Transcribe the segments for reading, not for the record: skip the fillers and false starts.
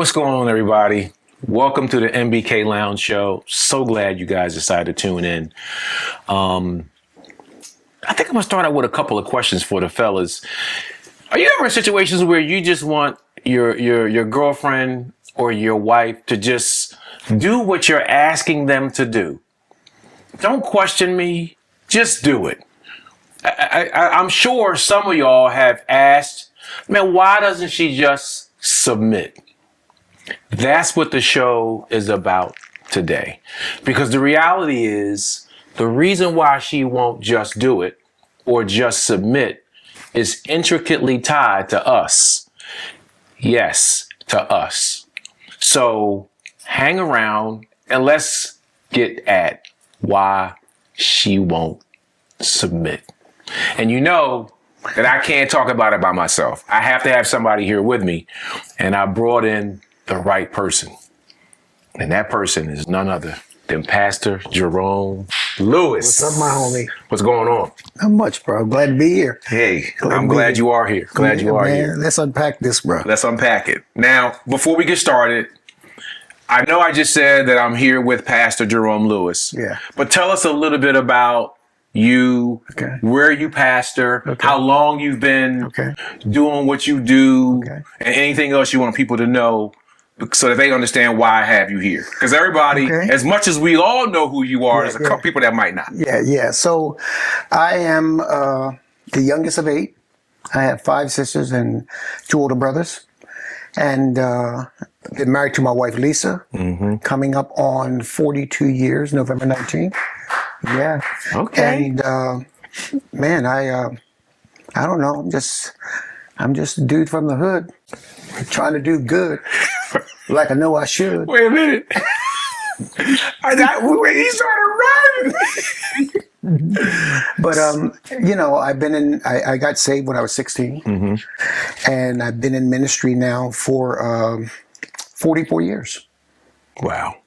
What's going on, everybody? Welcome to the MBK Lounge Show. So glad you guys decided to tune in. I think I'm gonna start out with a couple of questions for the fellas. Are you ever in situations where you just want your girlfriend or your wife to just do what you're asking them to do? Don't question me. Just do it. I'm sure some of y'all have asked, man, why doesn't she just submit? That's what the show is about today. Because the reality is, the reason why she won't just do it or just submit is intricately tied to us. Yes, to us. So hang around and let's get at why she won't submit. And you know that I can't talk about it by myself. I have to have somebody here with me. And I brought in the right person. And that person is none other than Pastor Jerome Lewis. What's up, my homie? What's going on? Not much, bro. Glad to be here. Hey, I'm glad you are here. Glad you are here. Let's unpack this, bro. Let's unpack it. Now, before we get started, I know I just said that I'm here with Pastor Jerome Lewis. Yeah. But tell us a little bit about you, where you pastor, how long you've been doing what you do, and anything else you want people to know so that they understand why I have you here. Because everybody, as much as we all know who you are, there's a couple people that might not. Yeah. So I am the youngest of 8. I have 5 sisters and 2 older brothers. And been married to my wife, Lisa, coming up on 42 years, November 19th. Yeah. Okay. And man, I don't know. I'm just a dude from the hood trying to do good like I know I should. Wait a minute. He started rhyming. But you know, I got saved when I was 16, and I've been in ministry now for 44 years. Wow.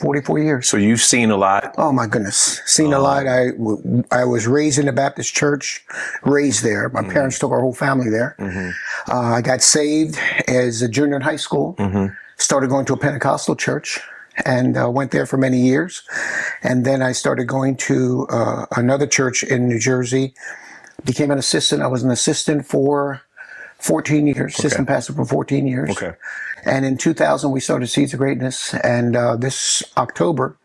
44 years. So you've seen a lot. Oh my goodness, seen a lot. I was raised in a Baptist church, raised there. My parents took our whole family there. I got saved as a junior in high school. Started going to a Pentecostal church and went there for many years. And then I started going to another church in New Jersey. Became an assistant. I was an assistant for 14 years, assistant pastor for 14 years. And in 2000, we started Seeds of Greatness. And this October,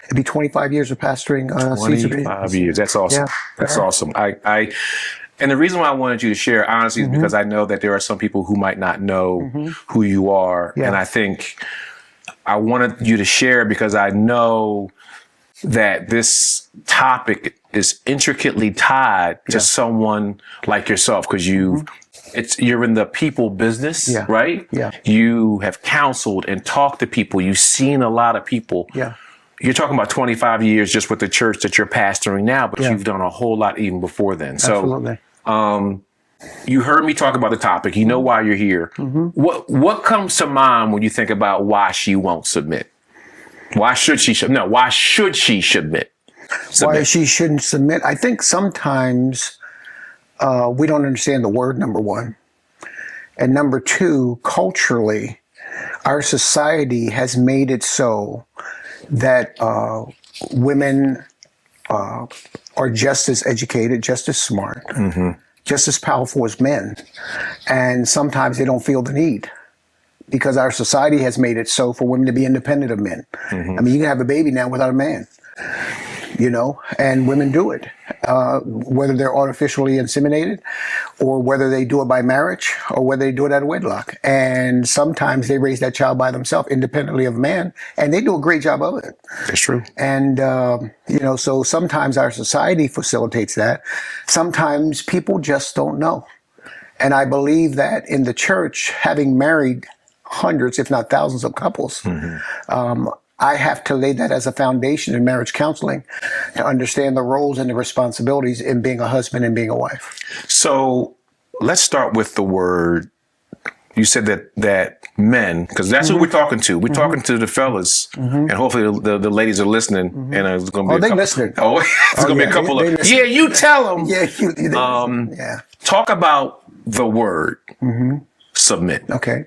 it'll be 25 years of pastoring Seeds of Greatness. 25 years. That's awesome. Yeah. That's awesome. And the reason why I wanted you to share, honestly, is because I know that there are some people who might not know who you are. And I think I wanted you to share because I know that this topic is intricately tied to someone like yourself, because you're in the people business, right? Yeah. You have counseled and talked to people. You've seen a lot of people. Yeah. You're talking about 25 years just with the church that you're pastoring now, but you've done a whole lot even before then. Absolutely. So, you heard me talk about the topic. You know why you're here. What comes to mind when you think about why she won't submit? Why should she submit? Why should she submit? Why she shouldn't submit? I think sometimes we don't understand the word, number one. And number 2, culturally, our society has made it so that women are just as educated, just as smart, just as powerful as men. And sometimes they don't feel the need because our society has made it so for women to be independent of men. I mean, you can have a baby now without a man, you know, and women do it, whether they're artificially inseminated or whether they do it by marriage or whether they do it out of wedlock. And sometimes they raise that child by themselves independently of man, and they do a great job of it. That's true. And, you know, so sometimes our society facilitates that. Sometimes people just don't know. And I believe that in the church, having married hundreds, if not thousands of couples, I have to lay that as a foundation in marriage counseling to understand the roles and the responsibilities in being a husband and being a wife. So let's start with the word. You said that men, because that's who we're talking to. We're talking to the fellas, and hopefully the ladies are listening. And it's going to be listening. It's going to be a couple of. Yeah, you tell them. Yeah, Talk about the word submit. Okay.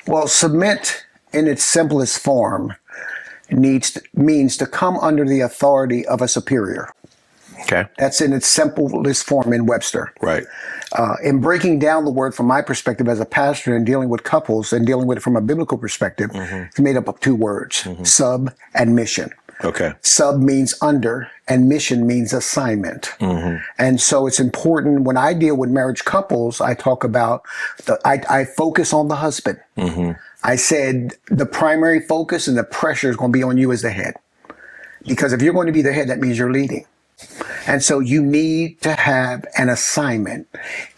Well, submit in its simplest form, means to come under the authority of a superior. Okay. That's in its simplest form in Webster. Right. In breaking down the word from my perspective as a pastor and dealing with couples and dealing with it from a biblical perspective, it's made up of two words, sub and mission. Okay. Sub means under and mission means assignment. And so it's important when I deal with marriage couples, I talk about, I focus on the husband. I said the primary focus and the pressure is going to be on you as the head. Because if you're going to be the head, that means you're leading. And so you need to have an assignment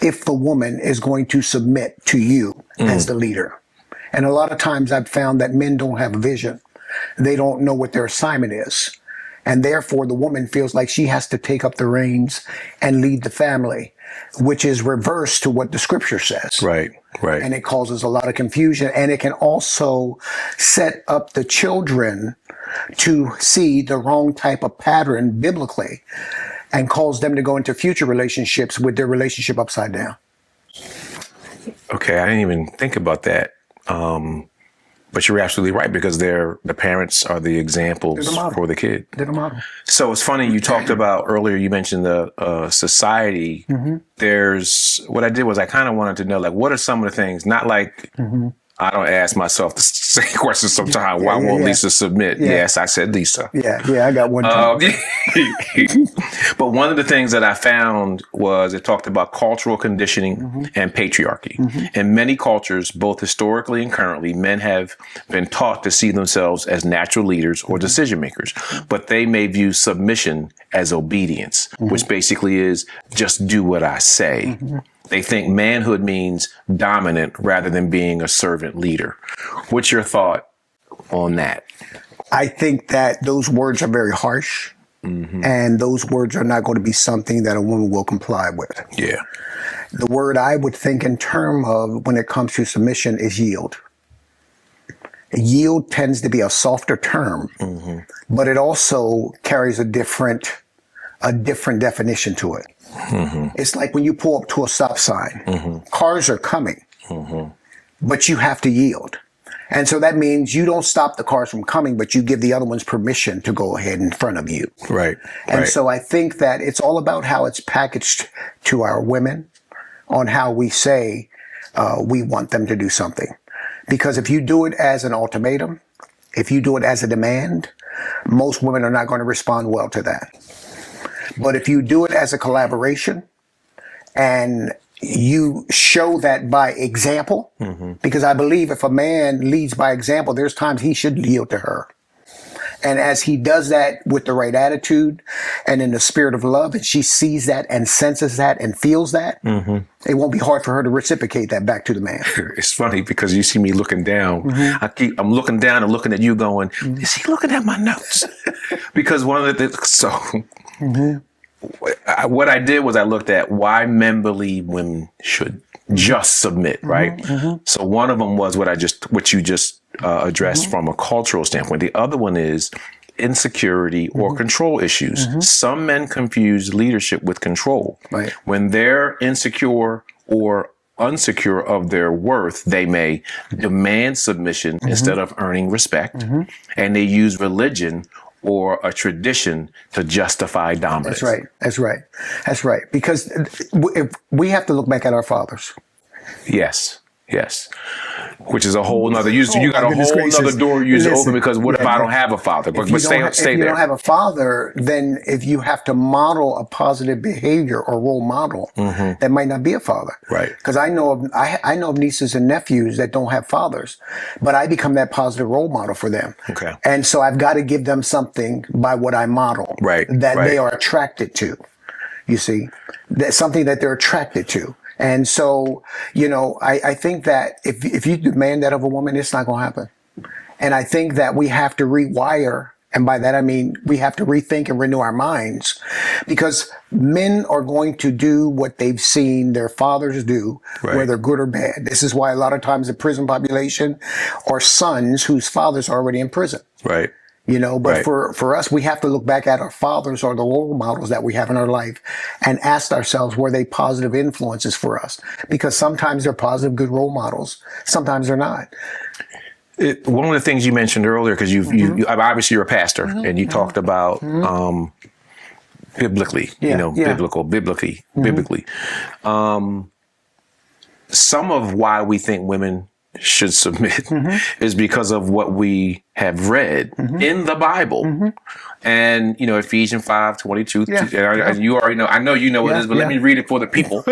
if the woman is going to submit to you as the leader. And a lot of times I've found that men don't have a vision. They don't know what their assignment is. And therefore the woman feels like she has to take up the reins and lead the family, which is reverse to what the scripture says. Right. Right. And it causes a lot of confusion. And it can also set up the children to see the wrong type of pattern biblically and cause them to go into future relationships with their relationship upside down. Okay. I didn't even think about that. But you're absolutely right, because the parents are the examples for the kid. They're the model. So it's funny, you talked about earlier, you mentioned the society. There's, what I did was I kind of wanted to know, like, what are some of the things, not like, I don't ask myself the same question sometimes. Why won't Lisa submit? Yes, I said Lisa. Yeah, I got one too. But one of the things that I found was it talked about cultural conditioning and patriarchy. In many cultures, both historically and currently, men have been taught to see themselves as natural leaders or decision makers, but they may view submission as obedience, which basically is just do what I say. They think manhood means dominant rather than being a servant leader. What's your thought on that? I think that those words are very harsh, and those words are not going to be something that a woman will comply with. Yeah. The word I would think in terms of when it comes to submission is yield. Yield tends to be a softer term, but it also carries a different definition to it. It's like when you pull up to a stop sign, cars are coming, but you have to yield. And so that means you don't stop the cars from coming, but you give the other ones permission to go ahead in front of you. Right. And so I think that it's all about how it's packaged to our women on how we say we want them to do something. Because if you do it as an ultimatum, if you do it as a demand, most women are not going to respond well to that. But if you do it as a collaboration and you show that by example, because I believe if a man leads by example, there's times he should yield to her. And as he does that with the right attitude and in the spirit of love, and she sees that and senses that and feels that, it won't be hard for her to reciprocate that back to the man. It's funny because you see me looking down. I'm looking down and looking at you going, is he looking at my notes? Because one of the things, what I did was I looked at why men believe women should just submit, right? So one of them was what you just addressed from a cultural standpoint. The other one is insecurity or control issues. Some men confuse leadership with control. Right. When they're insecure or unsecure of their worth, they may demand submission instead of earning respect, and they use religion or a tradition to justify dominance. That's right. Because if we have to look back at our fathers. Yes. Which is a whole nother. You got a whole nother door you open, because what if I don't have a father? But stay there. If you don't have a father, then if you have to model a positive behavior or role model, that might not be a father. Right. Because I know of nieces and nephews that don't have fathers, but I become that positive role model for them. Okay. And so I've got to give them something by what I model. Right. That they are attracted to. You see, that's something that they're attracted to. And so, I think that if you demand that of a woman, it's not going to happen. And I think that we have to rewire. And by that, I mean, we have to rethink and renew our minds, because men are going to do what they've seen their fathers do, whether good or bad. This is why a lot of times the prison population are sons whose fathers are already in prison. Right. But for us, we have to look back at our fathers or the role models that we have in our life and ask ourselves, were they positive influences for us? Because sometimes they're positive, good role models. Sometimes they're not. One of the things you mentioned earlier, because you obviously you're a pastor, and you talked about biblically, biblically. Some of why we think women should submit is because of what we have read in the Bible. And, Ephesians 5:22, and you already know, I know you know what it is, but let me read it for the people.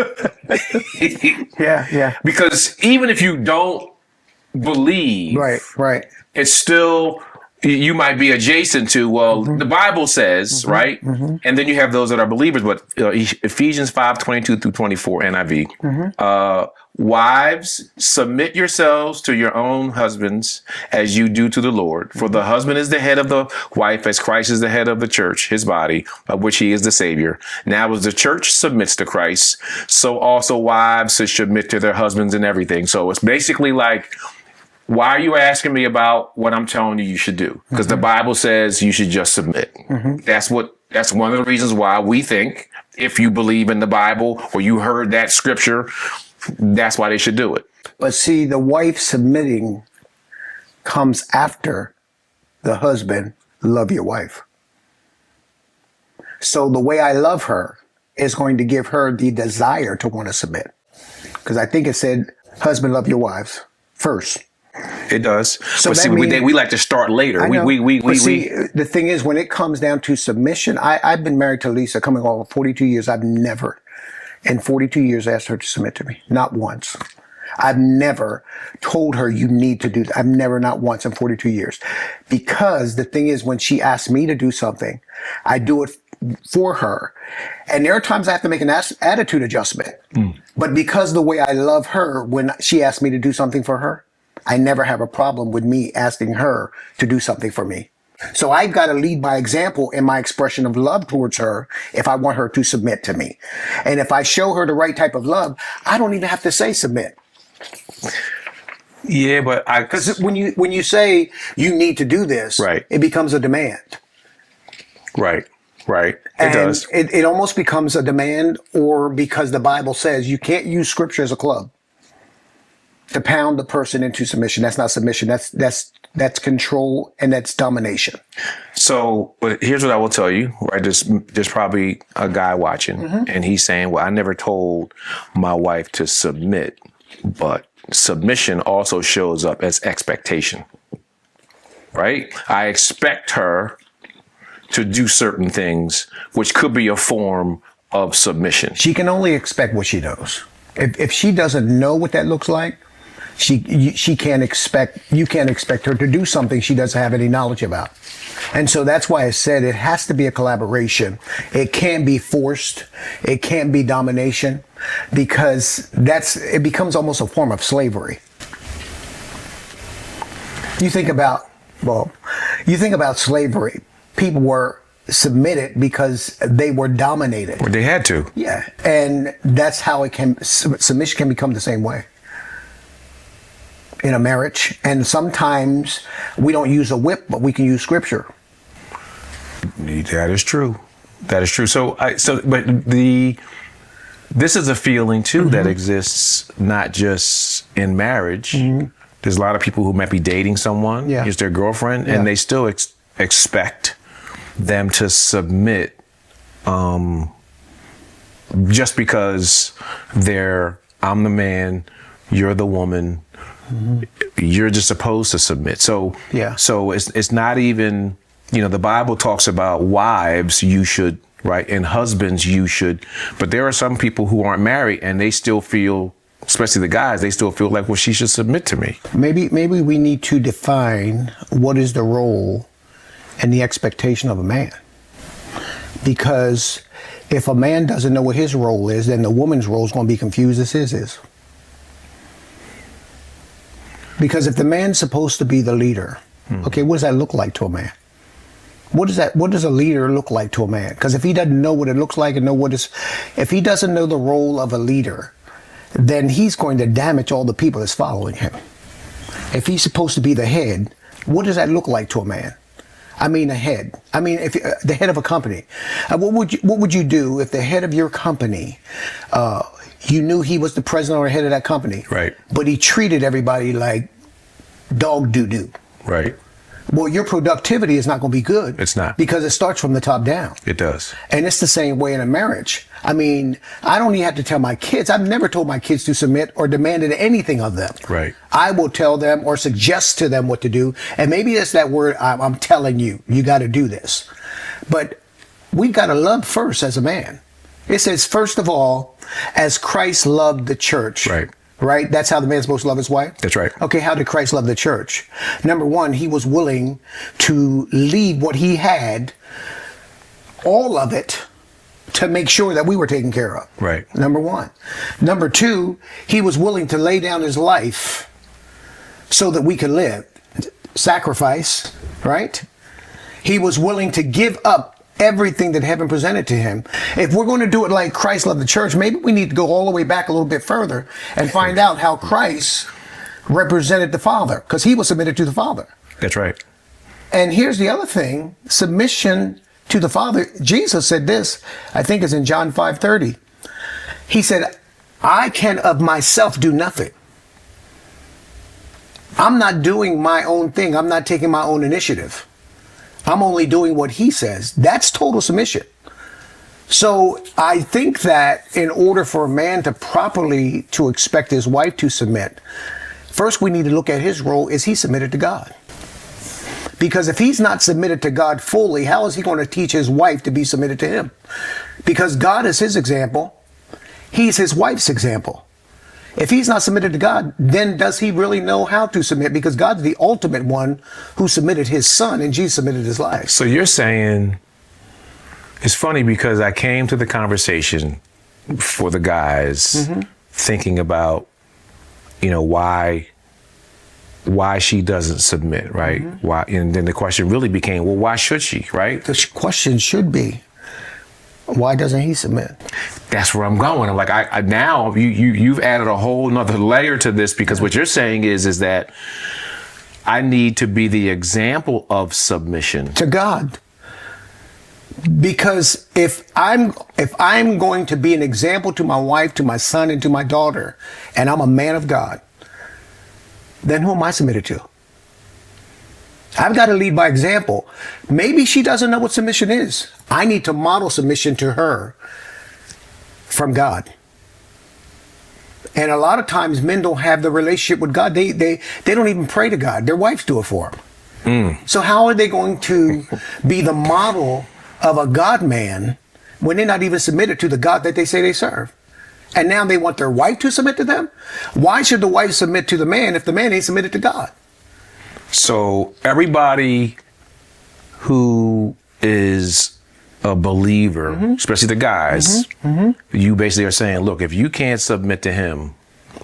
Because even if you don't believe, right, it's still, you might be adjacent to, the Bible says, right? And then you have those that are believers, but Ephesians 5:22-24 NIV. Wives, submit yourselves to your own husbands as you do to the Lord. For the husband is the head of the wife, as Christ is the head of the church, his body, of which he is the Savior. Now as the church submits to Christ, so also wives should submit to their husbands in everything. So it's basically like, why are you asking me about what I'm telling you should do? Because the Bible says you should just submit. That's one of the reasons why we think, if you believe in the Bible or you heard that scripture, that's why they should do it. But see, the wife submitting comes after the husband, love your wife. So the way I love her is going to give her the desire to want to submit. Because I think it said, husband, love your wives first. It does. So but see, we like to start later. See, the thing is, when it comes down to submission, I've been married to Lisa coming on 42 years. I've never, in 42 years, asked her to submit to me. Not once. I've never told her you need to do that. I've never, not once in 42 years. Because the thing is, when she asks me to do something, I do it for her. And there are times I have to make an attitude adjustment. But because the way I love her, when she asks me to do something for her, I never have a problem with me asking her to do something for me. So I've got to lead by example in my expression of love towards her if I want her to submit to me. And if I show her the right type of love, I don't even have to say submit. Yeah, but because when you say you need to do this, right, it becomes a demand. Right. It does. does. It almost becomes a demand, or because the Bible says you can't use scripture as a club to pound the person into submission. That's not submission. That's control, and that's domination. So, but here's what I will tell you, right? There's probably a guy watching, and he's saying, well, I never told my wife to submit, but submission also shows up as expectation, right? I expect her to do certain things, which could be a form of submission. She can only expect what she knows. If she doesn't know what that looks like, she can't expect, you can't expect her to do something she doesn't have any knowledge about. And so that's why I said it has to be a collaboration. It can't be forced. It can't be domination, because it becomes almost a form of slavery. You think about slavery. People were submitted because they were dominated. Well, they had to. Yeah. And that's how submission can become the same way in a marriage. And sometimes we don't use a whip, but we can use scripture. That is true. So, this is a feeling too that exists not just in marriage. There's a lot of people who might be dating someone, here's their girlfriend, and they still expect them to submit just because I'm the man, you're the woman, you're just supposed to submit. So it's not even, the Bible talks about wives, you should, right? And husbands, you should. But there are some people who aren't married and they still feel, especially the guys, they still feel like, well, she should submit to me. Maybe we need to define what is the role and the expectation of a man. Because if a man doesn't know what his role is, then the woman's role is going to be confused as his is. Because if the man's supposed to be the leader, okay, what does that look like to a man? What does a leader look like to a man? Because if he doesn't know what it looks like and if he doesn't know the role of a leader, then he's going to damage all the people that's following him. If he's supposed to be the head, what does that look like to a man? I mean, a head. I mean, if the head of a company, what would you do if the head of your company, you knew he was the president or head of that company, right? But he treated everybody like dog doo-doo. Right. Well, your productivity is not going to be good. It's not. Because it starts from the top down. It does. And it's the same way in a marriage. I mean, I don't even have to tell my kids. I've never told my kids to submit or demanded anything of them. Right. I will tell them or suggest to them what to do. And maybe it's that word, I'm telling you, you got to do this. But we've got to love first as a man. It says, first of all, as Christ loved the church. Right. Right? That's how the man's supposed to love his wife? That's right. Okay, how did Christ love the church? Number one, he was willing to leave what he had, all of it, to make sure that we were taken care of. Right. Number one. Number two, he was willing to lay down his life so that we could live. Sacrifice, right? He was willing to give up everything that heaven presented to him. If we're going to do it like Christ loved the church, maybe we need to go all the way back a little bit further and find out how Christ represented the Father, because he was submitted to the Father. That's right. And here's the other thing, submission to the Father. Jesus said this, I think it's in John 5:30. He said, I can of myself do nothing. I'm not doing my own thing. I'm not taking my own initiative. I'm only doing what he says. That's total submission. So I think that in order for a man to properly to expect his wife to submit, first we need to look at his role. Is he submitted to God? Because if he's not submitted to God fully, how is he going to teach his wife to be submitted to him? Because God is his example. He's his wife's example. If he's not submitted to God, then does he really know how to submit? Because God's the ultimate one who submitted his son, and Jesus submitted his life. So you're saying, it's funny because I came to the conversation for the guys thinking about, you know, why she doesn't submit, right? Why? And then the question really became, well, why should she, right? The question should be, why doesn't he submit? That's where I'm going. I'm like, I now you've added a whole nother layer to this, because what you're saying is that I need to be the example of submission to God. Because if I'm going to be an example to my wife, to my son, and to my daughter, and I'm a man of God, then who am I submitted to? I've got to lead by example. Maybe she doesn't know what submission is. I need to model submission to her from God. And a lot of times men don't have the relationship with God. They don't even pray to God. Their wives do it for them. So how are they going to be the model of a God man when they're not even submitted to the God that they say they serve? And now they want their wife to submit to them? Why should the wife submit to the man if the man ain't submitted to God? So everybody who is a believer, especially the guys, you basically are saying, look, if you can't submit to him,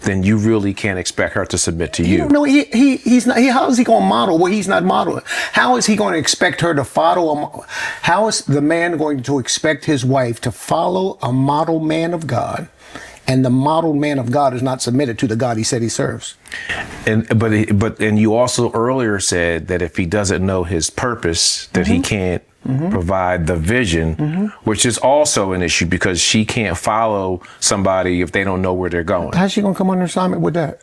then you really can't expect her to submit to you. No, he's not. How is he going to model what he's not modeling? How is he going to expect her to follow? How is the man going to expect his wife to follow a model man of God? And the model man of God is not submitted to the God he said he serves. But you also earlier said that if he doesn't know his purpose, that he can't provide the vision, which is also an issue, because she can't follow somebody if they don't know where they're going. How's she going to come on assignment with that?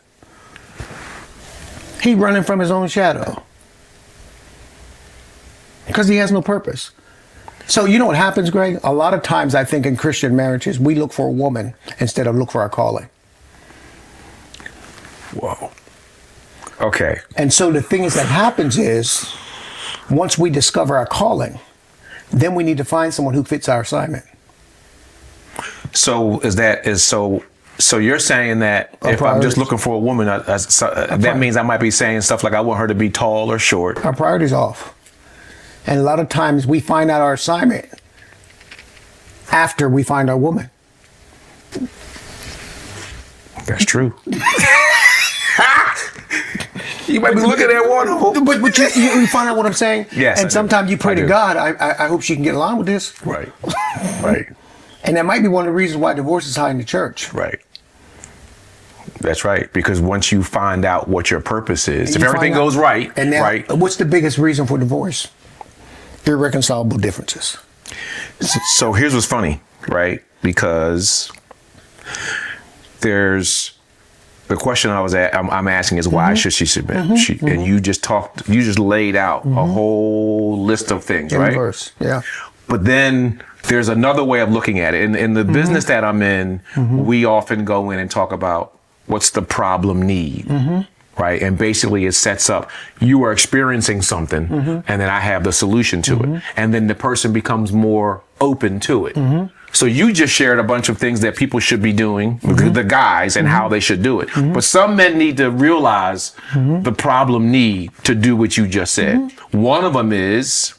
He running from his own shadow because he has no purpose. So you know what happens, Greg? A lot of times I think in Christian marriages, we look for a woman instead of look for our calling. Whoa. Okay. And so the thing is that happens is, once we discover our calling, then we need to find someone who fits our assignment. So so you're saying that if I'm just looking for a woman, that means I might be saying stuff like I want her to be tall or short. Our priority's off. And a lot of times we find out our assignment after we find our woman. That's true. You might be looking at one. But you find out what I'm saying? Yes. And sometimes you pray to God, I hope she can get along with this. Right. Right. And that might be one of the reasons why divorce is high in the church. Right. That's right. Because once you find out what your purpose is, if everything goes right, and now, right. What's the biggest reason for divorce? Irreconcilable differences. So here's what's funny, right? Because there's the question I'm asking is why should she submit? And you just laid out a whole list of things, right? Inverse, yeah. But then there's another way of looking at it. In the business that I'm in, we often go in and talk about what's the problem need, right? And basically it sets up, you are experiencing something, and then I have the solution to it. And then the person becomes more open to it. So you just shared a bunch of things that people should be doing, the guys, and how they should do it. But some men need to realize the problem need to do what you just said. One of them is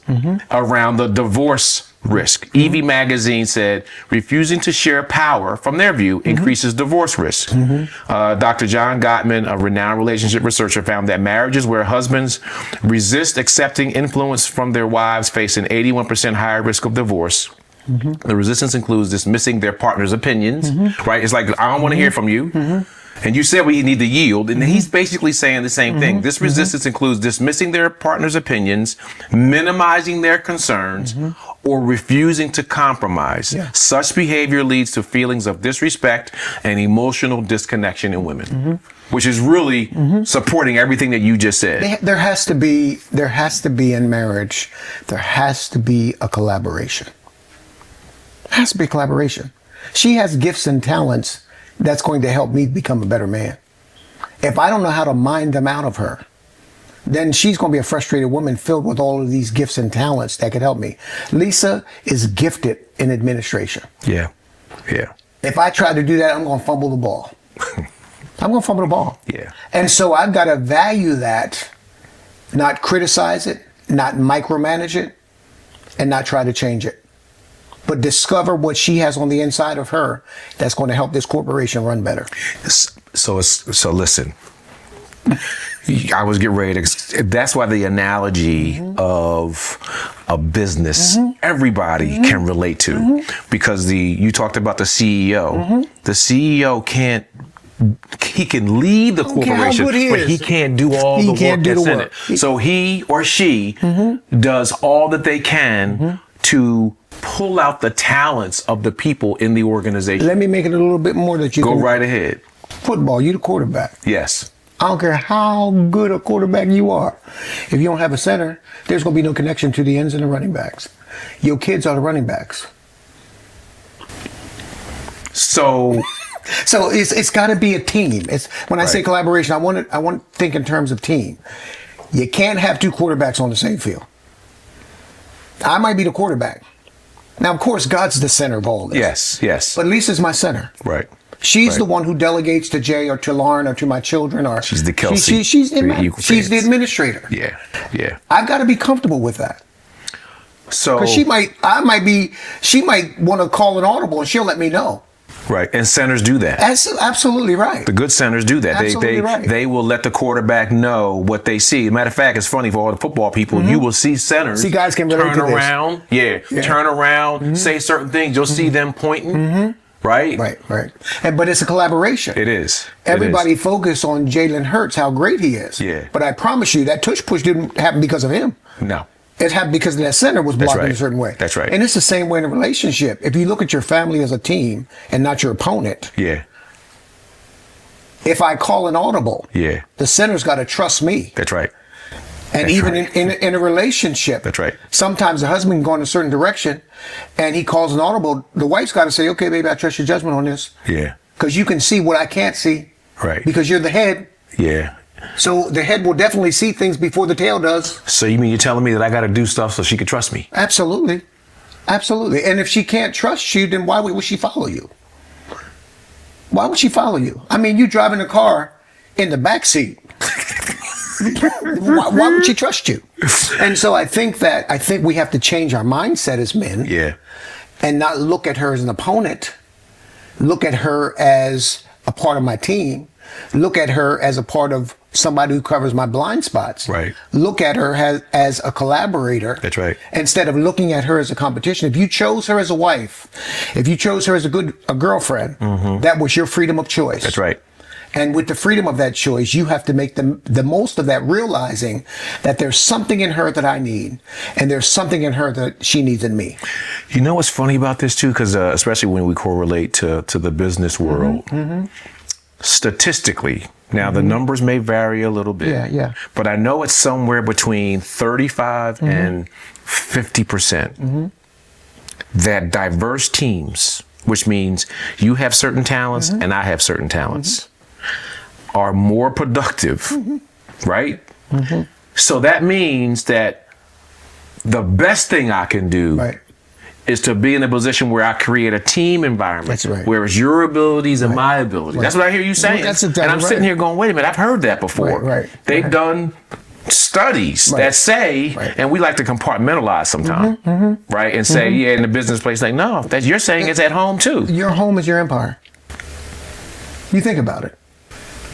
around the divorce risk. Evie Magazine said refusing to share power, from their view, increases divorce risk. Dr. John Gottman, a renowned relationship researcher, found that marriages where husbands resist accepting influence from their wives face an 81% higher risk of divorce. The resistance includes dismissing their partner's opinions, right? It's like, I don't want to hear from you. And you said we need to yield. And he's basically saying the same thing. This resistance includes dismissing their partner's opinions, minimizing their concerns, or refusing to compromise. Such behavior leads to feelings of disrespect and emotional disconnection in women, which is really supporting everything that you just said. There has to be in marriage, there has to be a collaboration. There has to be collaboration. She has gifts and talents that's going to help me become a better man. If I don't know how to mine them out of her, then she's going to be a frustrated woman filled with all of these gifts and talents that could help me. Lisa is gifted in administration. Yeah. If I try to do that, I'm going to fumble the ball. I'm going to fumble the ball. Yeah. And so I've got to value that, not criticize it, not micromanage it, and not try to change it. But discover what she has on the inside of her that's going to help this corporation run better. So listen, I was getting ready to, that's why the analogy of a business, everybody can relate to, because you talked about the CEO. The CEO he can lead the corporation, but he can't do all the work that's in it. So he or she does all that they can to pull out the talents of the people in the organization. Let me make it a little bit more that you go right ahead. Football, you the quarterback. Yes. I don't care how good a quarterback you are. If you don't have a center, there's going to be no connection to the ends and the running backs. Your kids are the running backs. So it's got to be a team. It's when I say collaboration, I want to think in terms of team. You can't have two quarterbacks on the same field. I might be the quarterback. Now, of course, God's the center of all this. Yes. But Lisa's my center. Right. She's the one who delegates to Jay or to Lauren or to my children. Or she's the Kelsey. She's the administrator. Yeah. I've got to be comfortable with that. So, because she might want to call an audible and she'll let me know. Right, and centers do that. That's absolutely right. The good centers do that. They will let the quarterback know what they see. Matter of fact, it's funny for all the football people. You will see centers. See, guys can relate turn to around. This. Turn around, say certain things. You'll see them pointing. Right. But it's a collaboration. It is. Everybody focus on Jalen Hurts, how great he is. Yeah. But I promise you that tush push didn't happen because of him. No. It happened because that center was blocked in a certain way. That's right. And it's the same way in a relationship. If you look at your family as a team and not your opponent. Yeah. If I call an audible. Yeah. The center's got to trust me. That's right. And even in a relationship. That's right. Sometimes the husband can go in a certain direction and he calls an audible. The wife's got to say, okay, baby, I trust your judgment on this. Yeah. Because you can see what I can't see. Right. Because you're the head. Yeah. So the head will definitely see things before the tail does. So you mean you're telling me that I got to do stuff so she can trust me? Absolutely. And if she can't trust you, then why would she follow you? Why would she follow you? I mean, you driving a car in the back seat. why would she trust you? And so I think we have to change our mindset as men. Yeah. And not look at her as an opponent. Look at her as a part of my team. Look at her as a part of somebody who covers my blind spots. Right. Look at her as a collaborator. That's right. Instead of looking at her as a competition. If you chose her as a wife, if you chose her as a girlfriend, that was your freedom of choice. That's right. And with the freedom of that choice, you have to make the most of that, realizing that there's something in her that I need, and there's something in her that she needs in me. You know what's funny about this too? Because especially when we correlate to the business world. statistically, now the numbers may vary a little bit. Yeah. But I know it's somewhere between 35 and 50% that diverse teams, which means you have certain talents and I have certain talents, are more productive, right? So that means that the best thing I can do is to be in a position where I create a team environment. That's right. Where it's your abilities and my abilities. That's what I hear you saying. That's exactly and I'm sitting here going, wait a minute, I've heard that before. They've done studies that say, and we like to compartmentalize sometimes, right? And say, yeah, in the business place, like, no, that you're saying it's at home too. Your home is your empire. You think about it.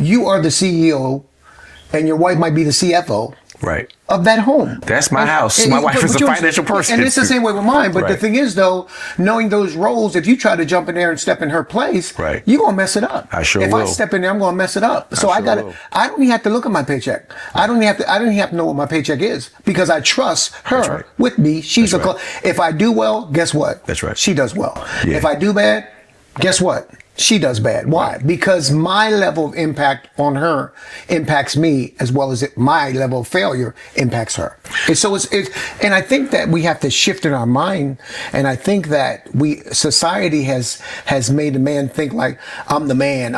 You are the CEO and your wife might be the CFO. Right. Of that home. That's my house. My wife is a financial person. And it's the same way with mine. But the thing is, though, knowing those roles, if you try to jump in there and step in her place, you're going to mess it up. I sure will. If I step in there, I'm going to mess it up. So I don't even have to look at my paycheck. I don't even have to know what my paycheck is because I trust her with me. She's if I do well, guess what? That's right. She does well. Yeah. If I do bad, guess what? She does bad. Why? Because my level of impact on her impacts me as well as my level of failure impacts her. And so and I think that we have to shift in our mind. And I think that society has made a man think like, I'm the man.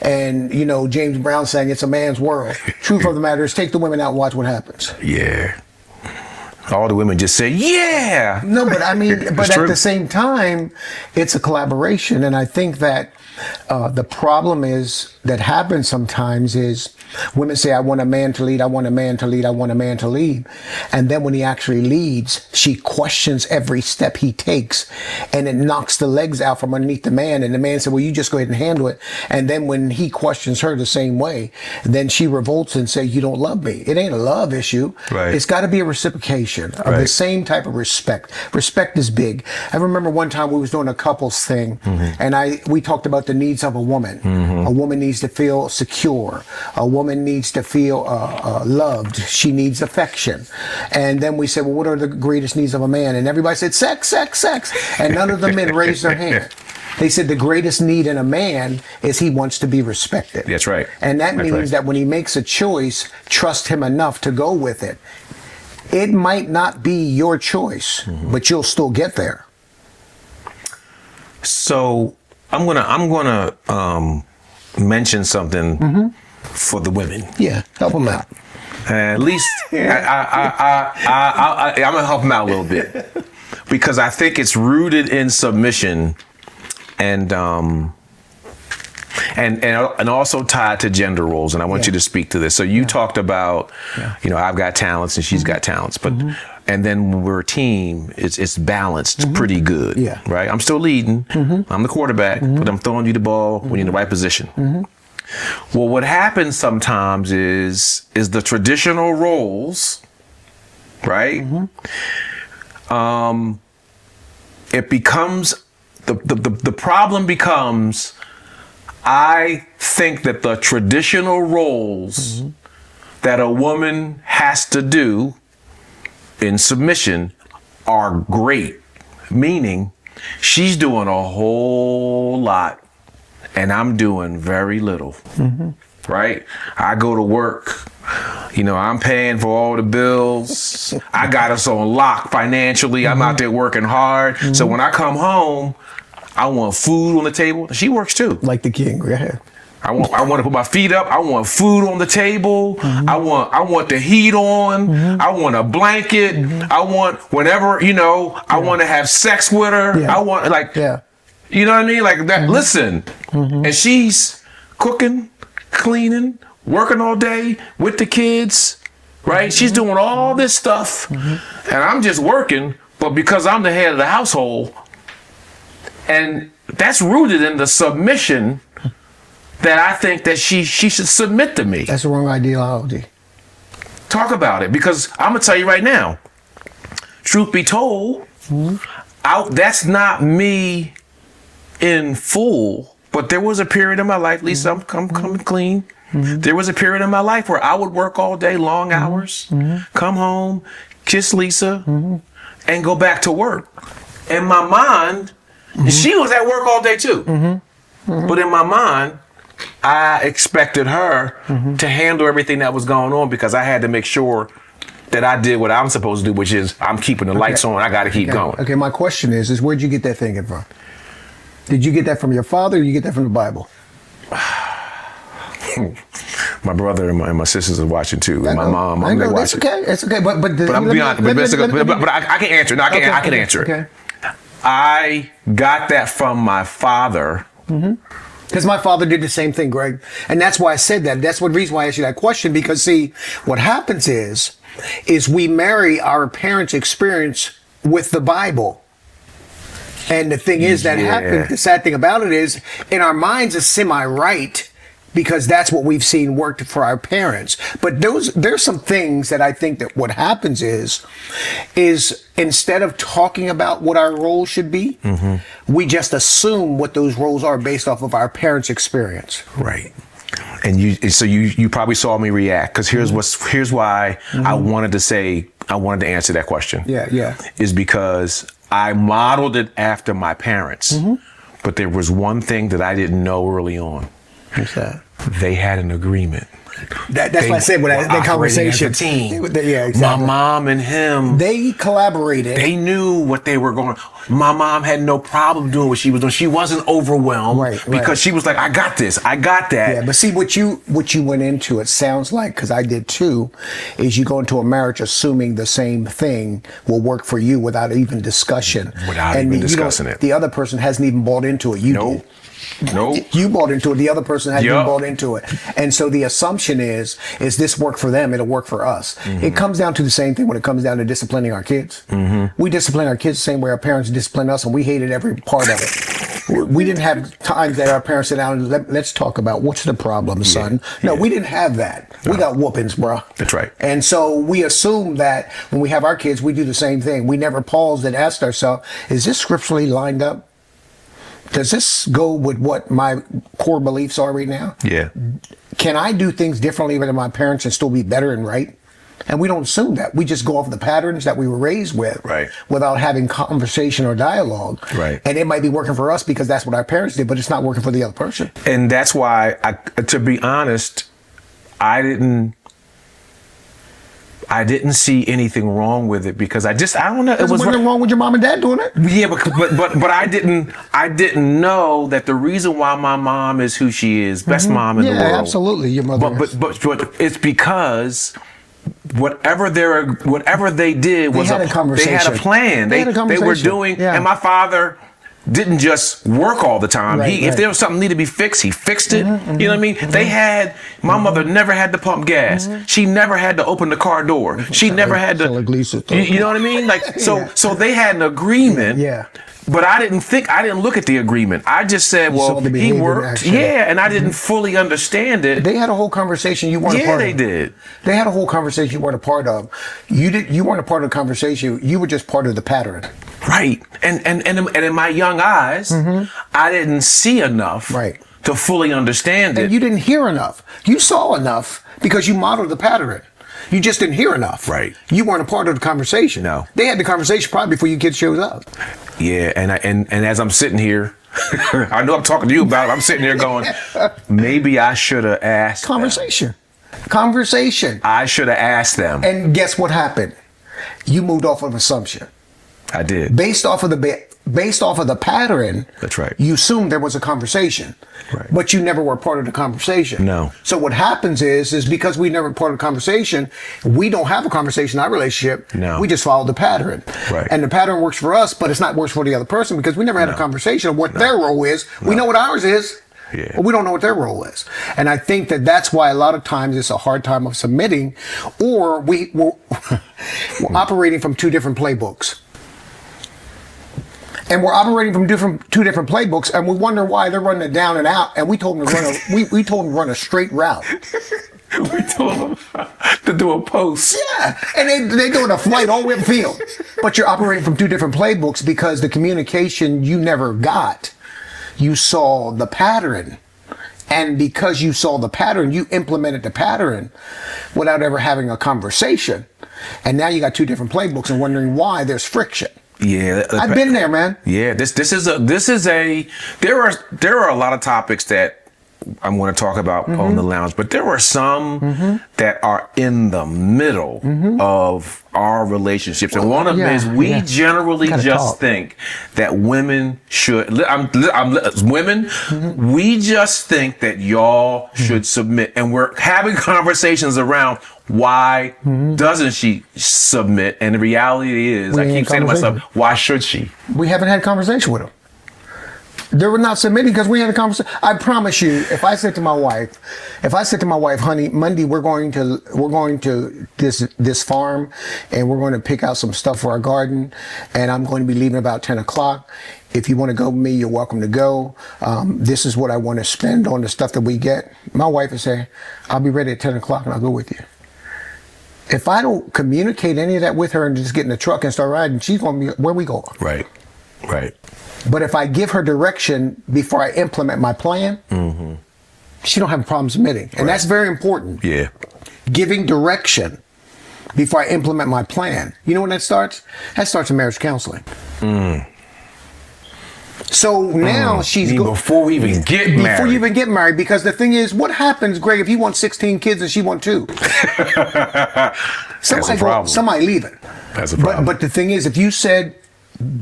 And, James Brown saying it's a man's world. Truth of the matter is take the women out and watch what happens. Yeah. All the women just say, yeah. No, but I mean, but at the same time, it's a collaboration. And I think that the problem that happens sometimes is women say, I want a man to lead, I want a man to lead, I want a man to lead. And then when he actually leads, she questions every step he takes and it knocks the legs out from underneath the man. And the man said, well, you just go ahead and handle it. And then when he questions her the same way, then she revolts and says, you don't love me. It ain't a love issue. Right. It's got to be a reciprocation of the same type of respect. Respect is big. I remember one time we was doing a couples thing and we talked about the needs of a woman. A woman needs to feel secure. A woman needs to feel loved. She needs affection. And then we said, well, what are the greatest needs of a man? And everybody said, sex, sex, sex. And none of the men raised their hand. They said the greatest need in a man is he wants to be respected. That's right. And that means that when he makes a choice, trust him enough to go with it. It might not be your choice, but you'll still get there. So I'm gonna mention something for the women. Yeah, help them out. At least I'm gonna help them out a little bit because I think it's rooted in submission and also tied to gender roles. And I want you to speak to this. So you talked about, I've got talents and she's got talents, but and then when we're a team, it's balanced pretty good. Yeah. Right. I'm still leading. I'm the quarterback, but I'm throwing you the ball when you're in the right position. Well, what happens sometimes is the traditional roles, right? It becomes the problem becomes. I think that the traditional roles that a woman has to do in submission are great, meaning she's doing a whole lot and I'm doing very little, right? I go to work, I'm paying for all the bills. I got us on lock financially. I'm out there working hard. So when I come home, I want food on the table. She works too. Like the king, go ahead. I want to put my feet up. I want food on the table. I want the heat on. I want a blanket. I want whenever, I want to have sex with her. I want you know what I mean? Like that. Listen. And she's cooking, cleaning, working all day with the kids, right? She's doing all this stuff and I'm just working, but because I'm the head of the household, and that's rooted in the submission that I think that she should submit to me. That's the wrong ideology. Talk about it, because I'm gonna tell you right now, truth be told, that's not me in full, but there was a period in my life, Lisa, I'm coming clean. There was a period in my life where I would work all day, long hours, come home, kiss Lisa, and go back to work. In my mind, she was at work all day too. But in my mind, I expected her to handle everything that was going on because I had to make sure that I did what I'm supposed to do, which is I'm keeping the lights on. I got to keep going. Okay, my question is where'd you get that thinking from? Did you get that from your father or did you get that from the Bible? My brother and my sisters are watching too. And my mom, I know, watching. It's okay. But I'm gonna be honest. But I can answer. No, I can answer it. Okay. I got that from my father. Because my father did the same thing, Greg. And that's why I said that. That's the reason why I asked you that question. Because see, what happens is we marry our parents' experience with the Bible. And the thing is that happens, the sad thing about it is, in our minds, it's semi-right, because that's what we've seen worked for our parents. But there's some things that I think that what happens is instead of talking about what our roles should be, we just assume what those roles are based off of our parents' experience. Right. And you probably saw me react, because here's why I wanted to answer that question. Yeah. Is because I modeled it after my parents, but there was one thing that I didn't know early on. What's that? They had an agreement. That's what I said with that conversation. As a team. Yeah, exactly. My mom and him. They collaborated. They knew what they were going. My mom had no problem doing what she was doing. She wasn't overwhelmed because she was like, "I got this. I got that." Yeah, but see what you went into. It sounds like, because I did too, is you go into a marriage assuming the same thing will work for you without even discussion. Without even discussing it. The other person hasn't even bought into it. You did. Nope. You bought into it. The other person hasn't even bought into it. And so the assumption is this work for them? It'll work for us. It comes down to the same thing when it comes down to disciplining our kids. We discipline our kids the same way our parents discipline us, and we hated every part of it. We didn't have times that our parents sit down and let's talk about what's the problem, son. No, we didn't have that. We got whoopings, bro. That's right. And so we assume that when we have our kids, we do the same thing. We never paused and asked ourselves, is this scripturally lined up? Does this go with what my core beliefs are right now? Yeah. Can I do things differently than my parents and still be better and right? And we don't assume that. We just go off the patterns that we were raised with without having conversation or dialogue. Right. And it might be working for us because that's what our parents did, but it's not working for the other person. And that's why, to be honest, I didn't see anything wrong with it, because I don't know. There's nothing wrong with your mom and dad doing it. Yeah, but I didn't know that the reason why my mom is who she is, best mom in the world. Yeah, absolutely, your mother. But it's because whatever they did was they had a conversation. They had a plan. They were doing, and my father didn't just work all the time. If there was something needed to be fixed, he fixed it. You know what I mean? My mother never had to pump gas. She never had to open the car door. She never had to. You know what I mean? Like so they had an agreement. Yeah. But I didn't look at the agreement. I just said, well, he worked. Yeah, and I didn't fully understand it. They had a whole conversation you weren't a part of. Yeah, they did. They had a whole conversation you weren't a part of. You weren't a part of the conversation. You were just part of the pattern. Right. And in my young eyes, I didn't see enough to fully understand it. And you didn't hear enough. You saw enough because you modeled the pattern. You just didn't hear enough. Right. You weren't a part of the conversation. No. They had the conversation probably before you kids showed up. Yeah, and as I'm sitting here, I know I'm talking to you about it. I'm sitting there going, maybe I should have asked Conversation. I should have asked them. And guess what happened? You moved off of assumption. I did. Based off of the pattern. That's right. You assumed there was a conversation. Right. But you never were part of the conversation. No. So what happens is because we never were part of the conversation, we don't have a conversation in our relationship. No. We just follow the pattern. Right. And the pattern works for us, but it's not works for the other person because we never had a conversation of what their role is. We know what ours is. Yeah. But we don't know what their role is. And I think that's why a lot of times it's a hard time of submitting, or we're operating from two different playbooks. And we're operating from two different playbooks, and we wonder why they're running it down and out. And we told them to run we told them to run a straight route. We told them to do a post. Yeah, and they doing a flight all the way up the field. But you're operating from two different playbooks because the communication you never got. You saw the pattern. And because you saw the pattern, you implemented the pattern without ever having a conversation. And now you got two different playbooks and wondering why there's friction. Yeah, I've been there, man. Yeah, there are a lot of topics that I'm going to talk about on the lounge, but there are some that are in the middle of our relationships. And one of them is we generally just think that women should, women, we just think that y'all should submit. And we're having conversations around why doesn't she submit? And the reality is, I keep saying to myself, why should she? We haven't had a conversation with them. They were not submitting because we had a conversation. I promise you, if I said to my wife, honey, Monday we're going to this farm and we're going to pick out some stuff for our garden, and I'm going to be leaving about 10 o'clock. If you want to go with me, you're welcome to go. This is what I want to spend on the stuff that we get. My wife would say, I'll be ready at 10 o'clock and I'll go with you. If I don't communicate any of that with her and just get in the truck and start riding, she's going to be, where we going? Right. But if I give her direction before I implement my plan, she don't have a problem submitting. And that's very important. Yeah. Giving direction before I implement my plan. You know when that starts? That starts in marriage counseling. So now she's before we even get married. Before you even get married, because the thing is, what happens, Greg, if you want 16 kids and she want 2? Somebody leaving. That's a problem. But the thing is, if you said,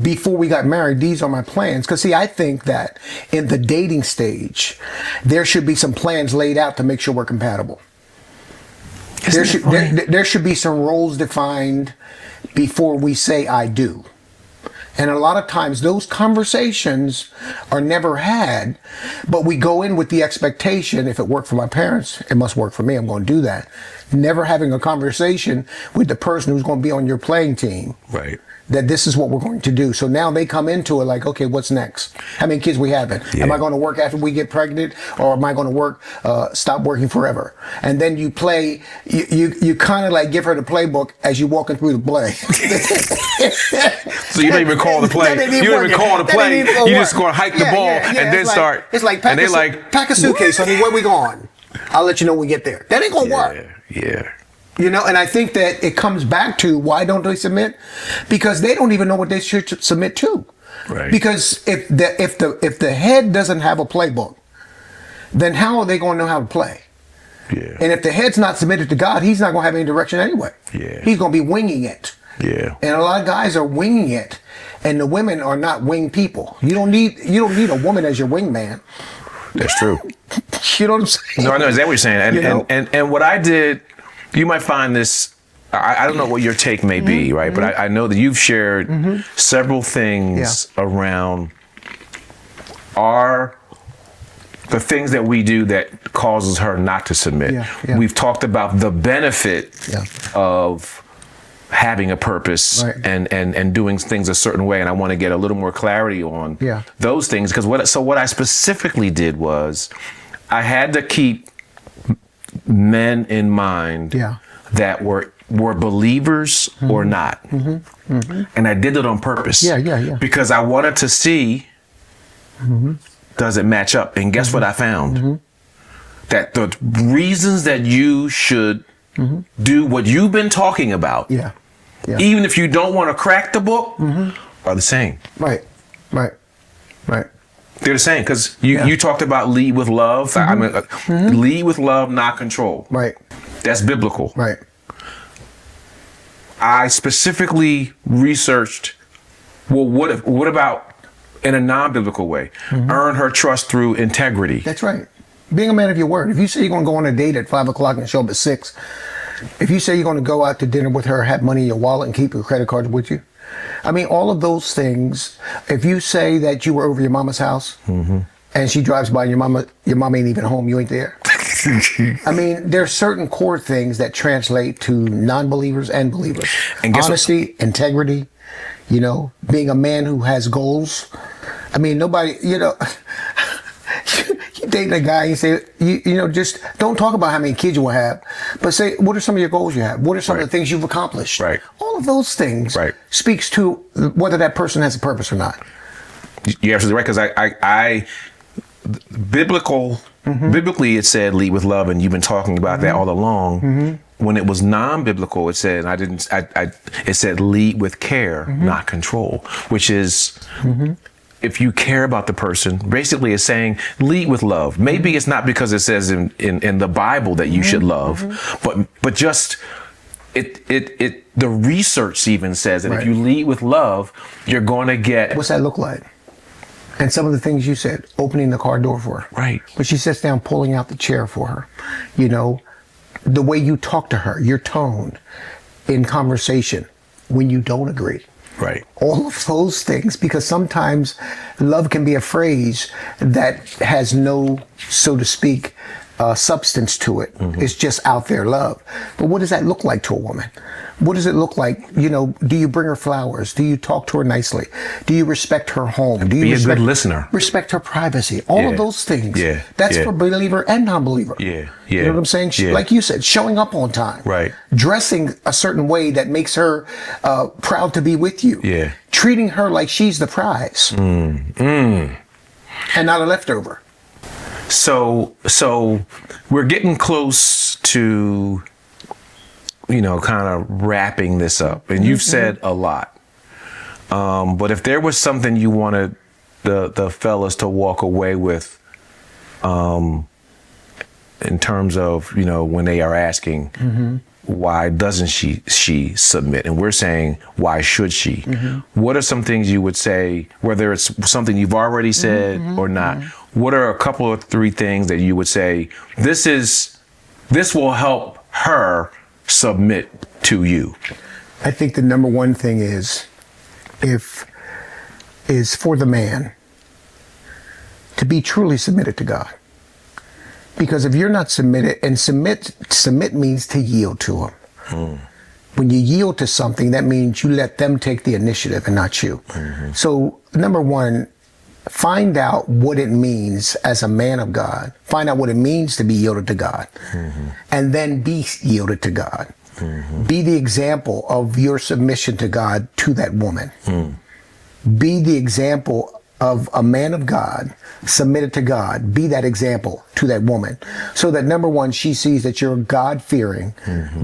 before we got married, these are my plans. Because see, I think that in the dating stage, there should be some plans laid out to make sure we're compatible. There should be some roles defined before we say I do. And a lot of times those conversations are never had, but we go in with the expectation, if it worked for my parents, it must work for me. I'm going to do that. Never having a conversation with the person who's going to be on your playing team. Right. That this is what we're going to do. So now they come into it like, okay, what's next? How many kids we having? Yeah. Am I going to work after we get pregnant, or am I going to stop working forever? And then you play, you kind of like give her the playbook as you walking through the play. So you don't even call the play. You don't even call the play. You just going to hike the ball and then start. It's like pack a suitcase. I mean, where we going? I'll let you know when we get there. That ain't going to work. Yeah. You know, and I think that it comes back to why don't they submit? Because they don't even know what they should submit to. Right. Because if the head doesn't have a playbook, then how are they going to know how to play? Yeah. And if the head's not submitted to God, he's not going to have any direction anyway. Yeah. He's going to be winging it. Yeah. And a lot of guys are winging it, and the women are not wing people. You don't need a woman as your wingman. That's true. You know what I'm saying? No, I know exactly what you're saying. And what I did. You might find this, I don't know what your take may be, right? But I know that you've shared several things around the things that we do that causes her not to submit. Yeah. We've talked about the benefit of having a purpose and doing things a certain way. And I want to get a little more clarity on those things. Because what I specifically did was I had to keep men in mind that were believers or not. And I did it on purpose. Because I wanted to see, does it match up? And guess what I found? That the reasons that you should do what you've been talking about, even if you don't want to crack the book, are the same. Right. They're the same, because you talked about lead with love. I mean, lead with love, not control. Right. That's biblical. Right. I specifically researched, well, what about in a non-biblical way? Earn her trust through integrity. That's right. Being a man of your word. If you say you're going to go on a date at 5 o'clock and show up at 6, if you say you're going to go out to dinner with her, have money in your wallet and keep your credit cards with you, I mean, all of those things. If you say that you were over your mama's house and she drives by and your mama ain't even home, you ain't there. I mean, there's certain core things that translate to non-believers and believers. And honesty, integrity, being a man who has goals. I mean, nobody, you date a guy, you say, just don't talk about how many kids you will have, but say, what are some of your goals you have? What are some of the things you've accomplished? Right. All of those things speaks to whether that person has a purpose or not. You're absolutely right, because biblically it said lead with love, and you've been talking about that all along. When it was non-biblical, it said, it said lead with care, not control, which is if you care about the person, basically it's saying lead with love. Maybe it's not because it says in the Bible that you should love, but just the research even says that if you lead with love, you're going to get. What's that look like? And some of the things you said, opening the car door for her. Right. But she sits down, pulling out the chair for her. You know, the way you talk to her, your tone in conversation when you don't agree. Right. All of those things, because sometimes love can be a phrase that has no, so to speak, substance to it. It's just out there love. But what does that look like to a woman? What does it look like? You know, do you bring her flowers? Do you talk to her nicely? Do you respect her home? Do you be a good listener? Respect her privacy. All of those things. Yeah. That's for believer and non-believer. Yeah. You know what I'm saying? Like you said, showing up on time. Right. Dressing a certain way that makes her proud to be with you. Yeah. Treating her like she's the prize. And not a leftover. So we're getting close to, you know, kind of wrapping this up. And you've said a lot. But if there was something you wanted the fellas to walk away with, in terms of, you know, when they are asking, why doesn't she submit? And we're saying, why should she? What are some things you would say, whether it's something you've already said or not? What are a couple of 3 things that you would say, this will help her submit to you? I think the number one thing is for the man to be truly submitted to God. Because if you're not submitted, and submit means to yield to him. When you yield to something, that means you let them take the initiative and not you. So number one, find out what it means as a man of God. Find out what it means to be yielded to God. And then be yielded to God. Be the example of your submission to God to that woman. Be the example of a man of God submitted to God. Be that example to that woman, so that number one, she sees that you're a God-fearing,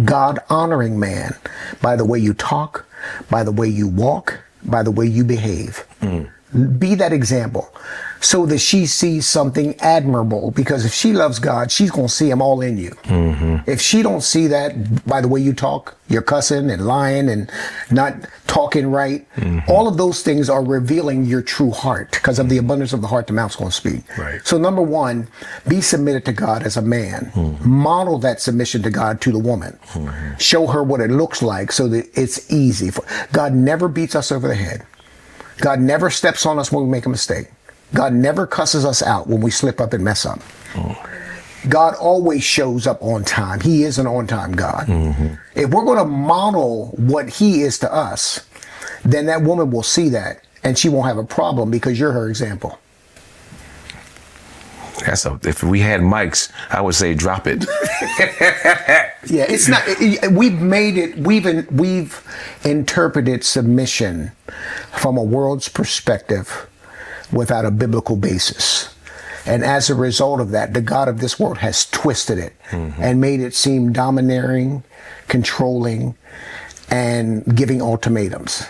God-honoring man by the way you talk, by the way you walk, by the way you behave. Be that example so that she sees something admirable, because if she loves God, she's going to see him all in you. If she don't see that by the way you talk, you're cussing and lying and not talking right, all of those things are revealing your true heart, because of the abundance of the heart, the mouth's going to speak. So number one, be submitted to God as a man. Model that submission to God to the woman. Show her what it looks like so that it's easy. God never beats us over the head. God never steps on us when we make a mistake. God never cusses us out when we slip up and mess up. God always shows up on time. He is an on-time God. If we're going to model what he is to us, then that woman will see that, and she won't have a problem because you're her example. If we had mics, I would say drop it. Yeah, it's not. We've made it. We've interpreted submission from a world's perspective without a biblical basis, and as a result of that, the God of this world has twisted it and made it seem domineering, controlling, and giving ultimatums.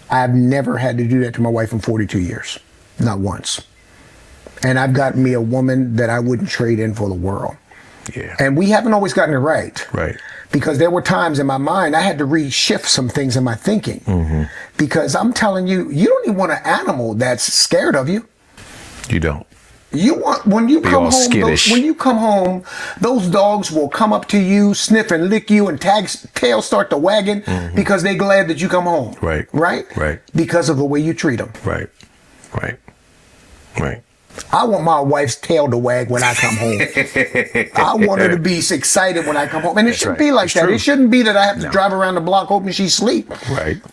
I've never had to do that to my wife in 42 years, not once. And I've gotten me a woman that I wouldn't trade in for the world. And we haven't always gotten it right. Because there were times in my mind I had to reshift some things in my thinking. Because I'm telling you, you don't even want an animal that's scared of you. You don't. You want, when you come home, those dogs will come up to you, sniff and lick you, and tail start to wagging because they're glad that you come home. Right. Because of the way you treat them. Right. I want my wife's tail to wag when I come home. I want her to be excited when I come home. And it shouldn't be like that. It shouldn't be that I have to drive around the block hoping she's asleep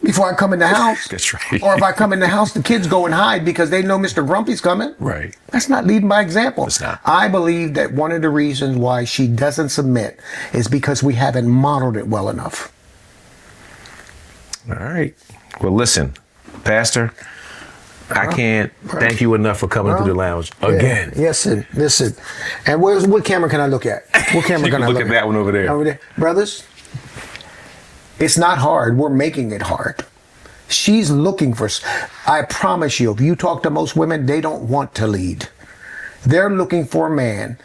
before I come in the house. That's right. Or if I come in the house, the kids go and hide because they know Mr. Grumpy's coming. Right. That's not leading by example. It's not. I believe that one of the reasons why she doesn't submit is because we haven't modeled it well enough. All right. Well, listen, Pastor, I can't thank you enough for coming to the lounge again. Yes, listen. And what camera can I look at? What camera can I look at? Look at that one over there. Brothers, it's not hard. We're making it hard. She's looking for, I promise you, if you talk to most women, they don't want to lead. They're looking for a man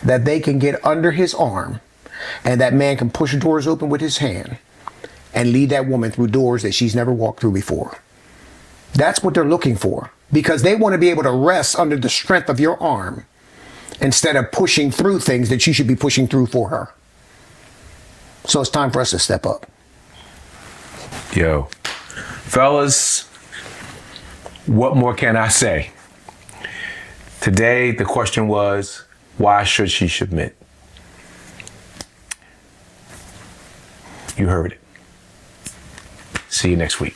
that they can get under his arm, and that man can push doors open with his hand and lead that woman through doors that she's never walked through before. That's what they're looking for, because they want to be able to rest under the strength of your arm instead of pushing through things that you should be pushing through for her. So it's time for us to step up. Yo, fellas, what more can I say? Today, the question was, why should she submit? You heard it. See you next week.